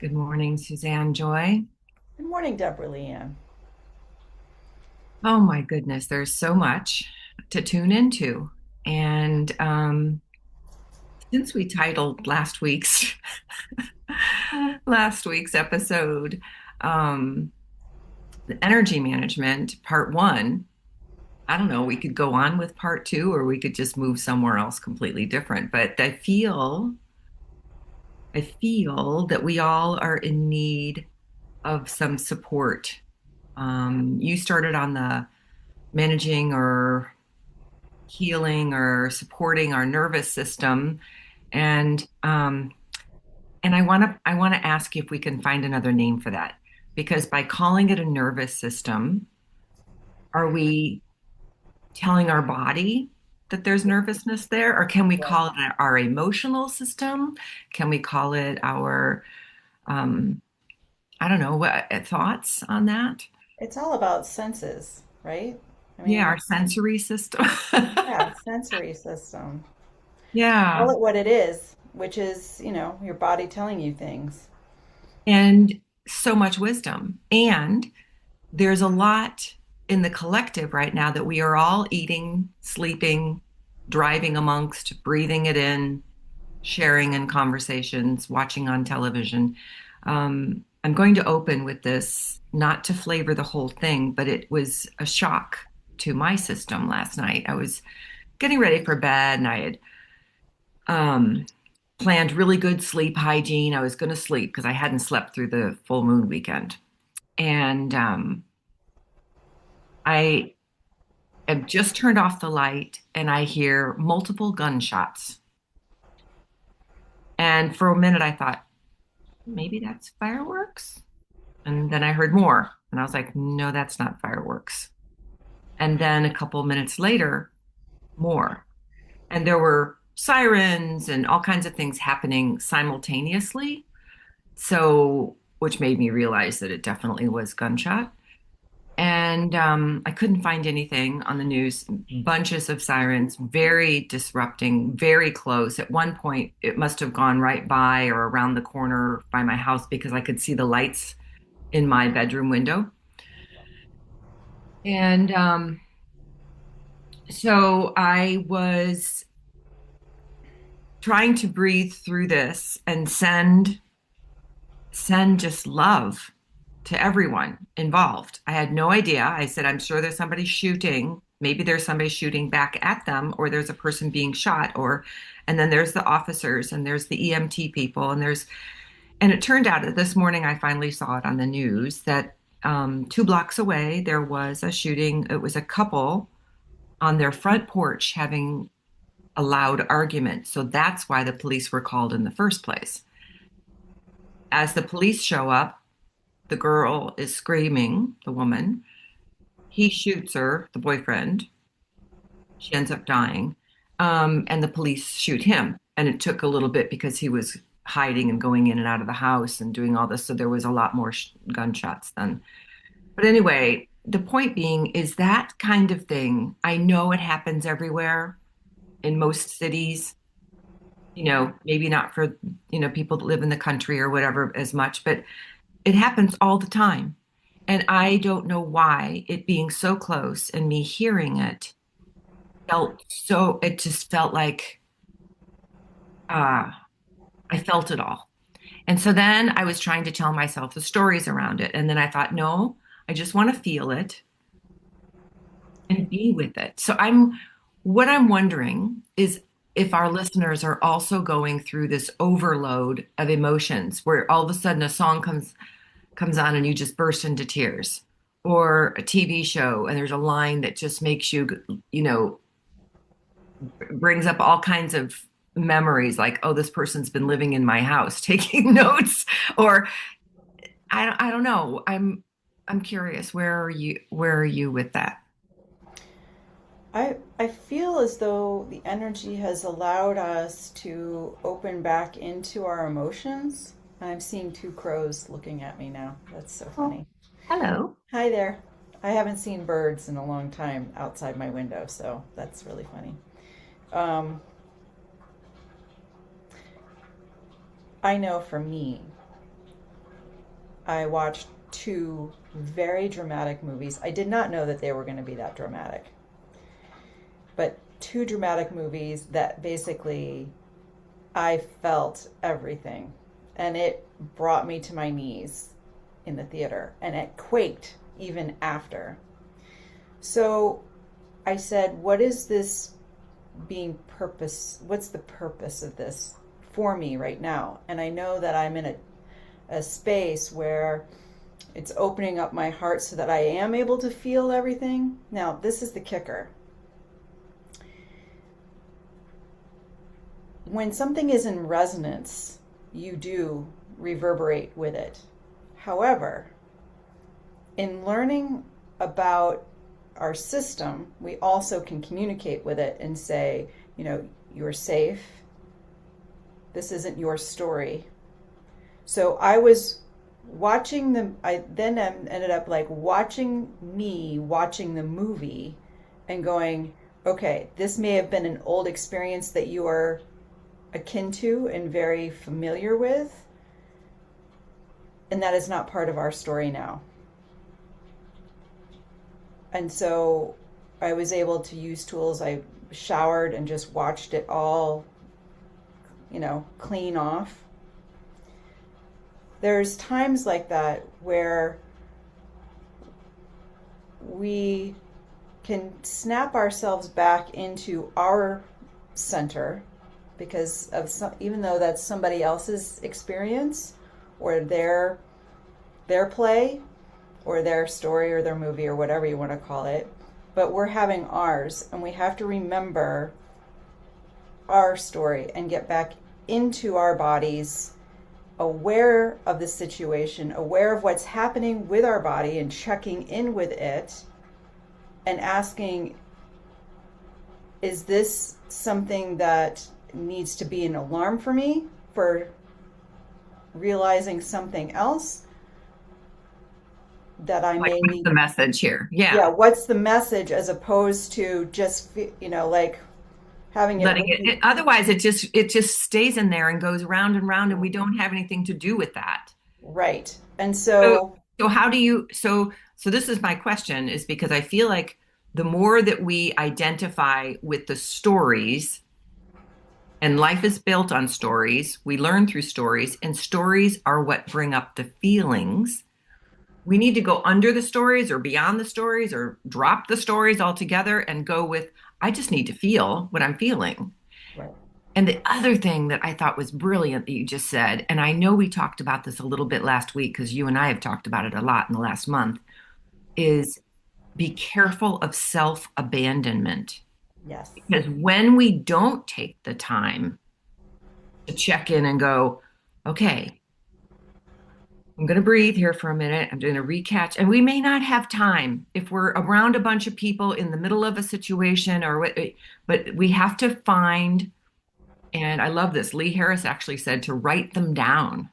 Good morning, Suzanne Joy. Good morning, Deborah, LeeAnn. Oh my goodness, there's so much to tune into. And since we titled last week's episode, um, the energy management part one, I don't know, we could go on with part two, or we could just move somewhere else completely different. But I feel that we all are in need of some support. You started on the managing or healing or supporting our nervous system. And I want to ask you if we can find another name for that. Because by calling it a nervous system, are we telling our body that there's nervousness there? Or can we Yeah. call it our emotional system? Can we call it our um, I don't know, what thoughts on that? It's all about senses, right? I Yeah, mean, our sensory system. yeah, sensory system. Call Yeah. it what it is, which is, your body telling you things. And so much wisdom. And there's a lot in the collective right now that we are all eating, sleeping, driving amongst, breathing it in, sharing in conversations, watching on television. I'm going to open with this, not to flavor the whole thing, but it was a shock to my system last night. I was getting ready for bed and I had um, planned really good sleep hygiene. I was going to sleep because I hadn't slept through the full moon weekend. And I have just turned off the light and I hear multiple gunshots. And for a minute, I thought, maybe that's fireworks. And then I heard more. And I was like, no, that's not fireworks. And then a couple minutes later, more. And there were sirens and all kinds of things happening simultaneously. So, which made me realize that it definitely was gunshot. And I couldn't find anything on the news. Bunches of sirens, very disrupting, very close. At one point, it must have gone right by or around the corner by my house because I could see the lights in my bedroom window. And so I was trying to breathe through this and send just love to everyone involved. I had no idea. I said, I'm sure there's somebody shooting. Maybe there's somebody shooting back at them, or there's a person being shot, and then there's the officers, and there's the EMT people, and it turned out that this morning I finally saw it on the news that 2 blocks away there was a shooting. It was a couple on their front porch having a loud argument. So that's why the police were called in the first place. As the police show up, the girl is screaming, the woman. He shoots her, the boyfriend. She ends up dying. And the police shoot him. And it took a little bit because he was hiding and going in and out of the house and doing all this. So there was a lot more gunshots then. But anyway, the point being is that kind of thing. I know it happens everywhere in most cities. Maybe not for, people that live in the country or whatever as much, but it happens all the time. And I don't know why it being so close and me hearing it it just felt like uh, I felt it all. And so then I was trying to tell myself the stories around it. And then I thought, no, I just want to feel it and be with it. What I'm wondering is if our listeners are also going through this overload of emotions where all of a sudden a song comes on and you just burst into tears, or a TV show and there's a line that just makes you, you know, brings up all kinds of memories like, oh, this person's been living in my house taking notes, or I don't know. I'm curious. Where are you with that? I feel as though the energy has allowed us to open back into our emotions. I'm seeing two crows looking at me now. That's so Oh, funny. hello. Hi there. I haven't seen birds in a long time outside my window, so that's really funny. Um, I know for me, I watched two very dramatic movies. I did not know that they were going to be that dramatic, but two dramatic movies that basically I felt everything. And it brought me to my knees in the theater, and it quaked even after. So I said, what is this being purpose? What's the purpose of this for me right now? And I know that I'm in a space where it's opening up my heart so that I am able to feel everything. Now, this is the kicker. When something is in resonance, you do reverberate with it. However, in learning about our system, we also can communicate with it and say, you're safe. This isn't your story. So I was watching I then ended up like watching the movie and going, okay, this may have been an old experience that you are akin to and very familiar with, and that is not part of our story now. And so I was able to use tools. I showered and just watched it all, clean off. There's times like that where we can snap ourselves back into our center because of even though that's somebody else's experience or their play or their story or their movie or whatever you want to call it, but we're having ours, and we have to remember our story and get back into our bodies, aware of the situation, aware of what's happening with our body, and checking in with it and asking, is this something that needs to be an alarm for me for realizing something else that I Like, may what's need? the message here? Yeah, Yeah. what's the message, as opposed to just, like having it Letting ring. otherwise it just stays in there and goes round and round, and we don't have anything to do with that. Right. And So, so, so how do you, so this is my question, is because I feel like the more that we identify with the stories, and life is built on stories, we learn through stories, and stories are what bring up the feelings. We need to go under the stories or beyond the stories or drop the stories altogether and go with, I just need to feel what I'm feeling. right. And the other thing that I thought was brilliant that you just said, and I know we talked about this a little bit last week because you and I have talked about it a lot in the last month, is be careful of self-abandonment. Yes. Because when we don't take the time to check in and go, okay, I'm going to breathe here for a minute. I'm doing a recatch. And we may not have time if we're around a bunch of people in the middle of a situation or what, but we have to find, and I love this. Lee Harris actually said to write them down.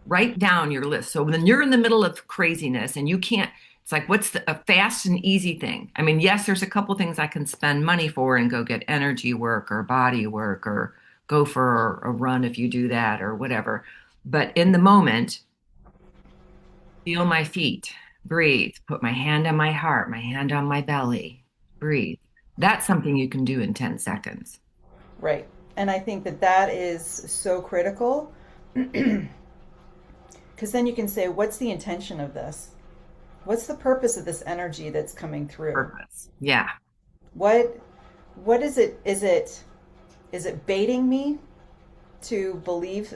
Write down your list. So when you're in the middle of craziness and you can't, it's like, what's a fast and easy thing? I mean, yes, there's a couple things I can spend money for and go get energy work or body work or go for a run if you do that or whatever. But in the moment, feel my feet, breathe, put my hand on my heart, my hand on my belly, breathe. That's something you can do in 10 seconds. Right. And I think that that is so critical because then you can say, what's the intention of this? What's the purpose of this energy that's coming through? Purpose. Yeah. What what is it? Is it baiting me to believe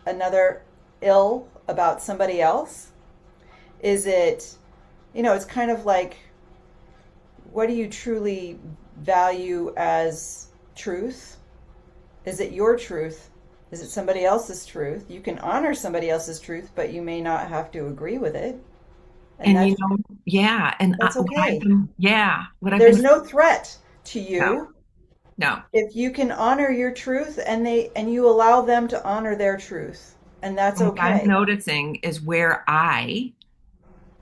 another ill about somebody else? Is it, it's kind of like, what do you truly value as truth? Is it your truth? Is it somebody else's truth? You can honor somebody else's truth, but you may not have to agree with it. And And that's yeah. And that's okay. what I've There's been, no threat to no, you no. if you can honor your truth and you allow them to honor their truth. And that's And what I'm okay. noticing is where I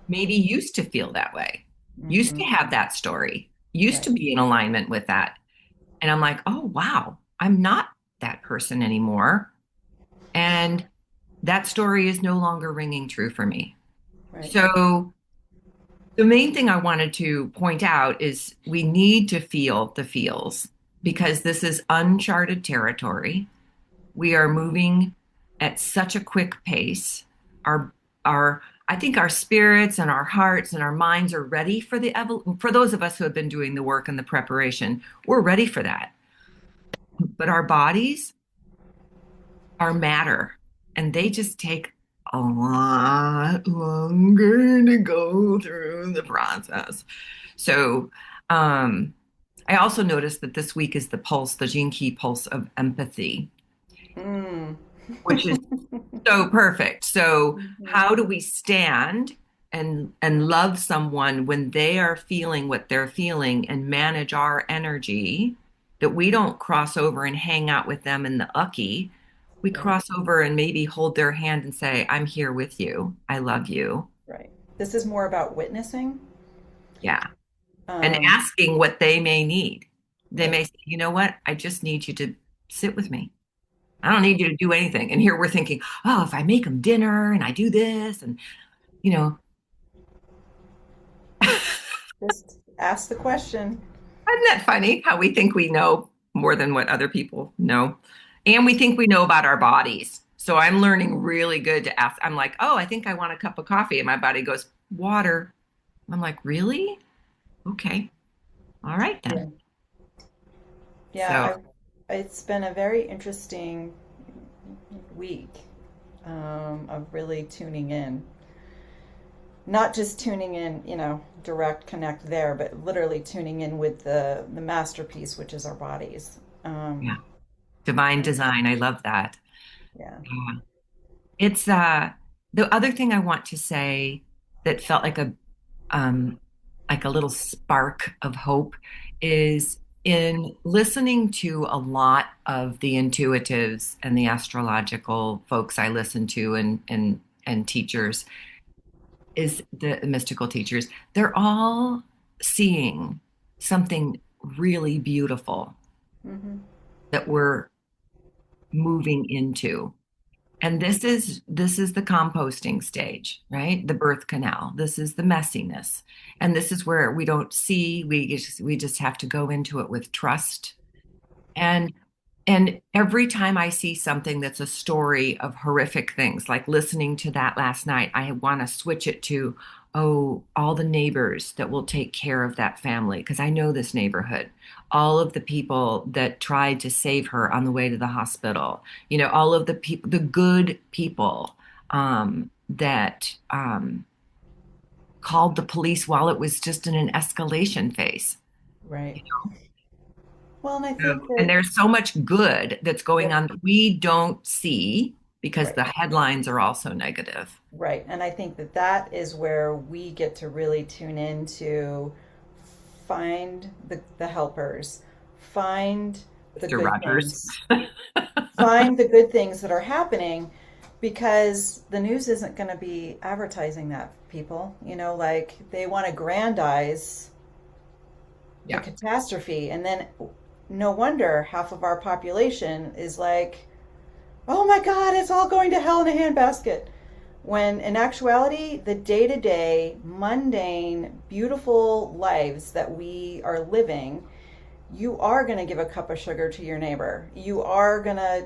maybe used to feel that way, used to Hmm. have that story, used Right. to be in alignment with that. And I'm like, oh, wow, I'm not that person anymore. And that story is no longer ringing true for me. Right. So the main thing I wanted to point out is we need to feel the feels because this is uncharted territory. We are moving at such a quick pace. Our our I think our spirits and our hearts and our minds are ready for for those of us who have been doing the work and the preparation, we're ready for that. But our bodies are matter and they just take a lot longer to go through the process. So, I also noticed that this week is the pulse, the gene key pulse of empathy, Mm. which is so perfect. So, Mhm. how do we stand and love someone when they are feeling what they're feeling and manage our energy that we don't cross over and hang out with them in the ucky. We Right. cross over and maybe hold their hand and say, I'm here with you. I love you. Right. This is more about witnessing. Yeah. And Um, asking what they may need. They right. may say, you know what? I just need you to sit with me. I don't need you to do anything. And here we're thinking, oh, if I make them dinner and I do this and, you know, Just ask the question. isn't that funny how we think we know more than what other people know? And we think we know about our bodies. So I'm learning really good to ask. I'm like, oh, I think I want a cup of coffee. And my body goes, water. I'm like, really? Okay. All right Yeah. then. So Yeah, it's been a very interesting week of really tuning in. Not just tuning in, direct connect there, but literally tuning in with the masterpiece, which is our bodies. yeah, divine And design. I love that. yeah. Yeah. It's the other thing I want to say that felt um like a little spark of hope is in listening to a lot of the intuitives and the astrological folks I listen to and teachers is the mystical teachers. They're all seeing something really beautiful Hmm. that we're moving into. And this is the composting stage, right? The birth canal. This is the messiness. And this is where we don't see, we just have to go into it with trust. And and every time I see something that's a story of horrific things, like listening to that last night, I want to switch it to, oh, all the neighbors that will take care of that family, because I know this neighborhood. All of the people that tried to save her on the way to the hospital, all of the people, the good people that called the police while it was just in an escalation phase. Right. Well, and I So- think And that, there's so much good that's going yep, on that we don't see because right, the headlines are also negative. right. And I think that that is where we get to really tune in to find the helpers, find the Mr. good Rogers. things, find the good things that are happening because the news isn't going to be advertising that, people. Like they want to aggrandize the Yeah. catastrophe. And then no wonder half of our population is like, oh my God, it's all going to hell in a handbasket. When in actuality, the day to day, mundane, beautiful lives that we are living, you are going to give a cup of sugar to your neighbor. You are going to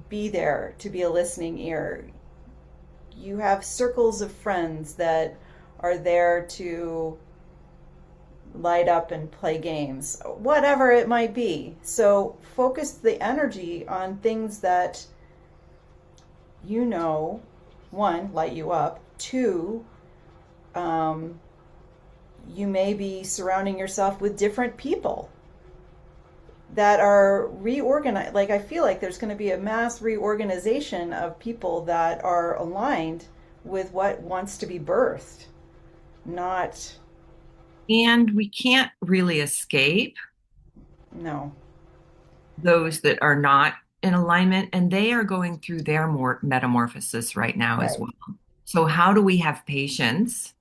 be there to be a listening ear. You have circles of friends that are there to light up and play games, whatever it might be. So focus the energy on things that you know, one, light you up, two, um, you may be surrounding yourself with different people that are reorganized. Like, I feel like there's going to be a mass reorganization of people that are aligned with what wants to be birthed, not, And we can't really escape no. those that are not in alignment, and they are going through their more metamorphosis right now as Right, well. So how do we have patience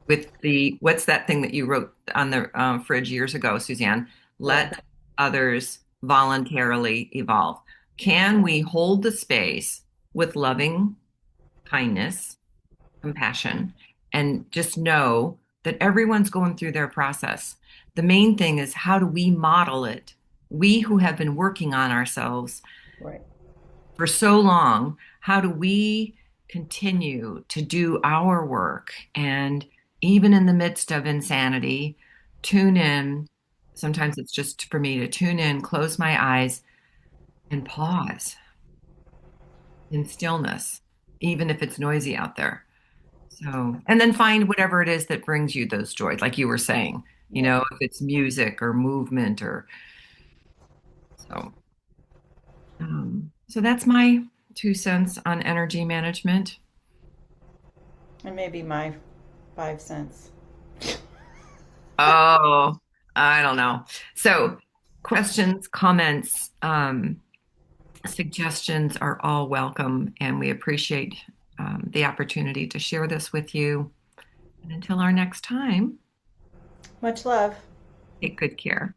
with what's that thing that you wrote on the fridge years ago, Suzanne? right, Let others voluntarily evolve. Can we hold the space with loving kindness, compassion, and just know that everyone's going through their process. The main thing is, how do we model it? We who have been working on ourselves Right. for so long, how do we continue to do our work? And even in the midst of insanity, tune in. Sometimes it's just for me to tune in, close my eyes, and pause in stillness, even if it's noisy out there. So, and then find whatever it is that brings you those joys, like you were saying, Yep. if it's music or movement or so. So that's my 2 cents on energy management. And maybe my 5 cents. Oh, I don't know. So, questions, comments, suggestions are all welcome, and we appreciate the opportunity to share this with you. And until our next time, Much love. take good care.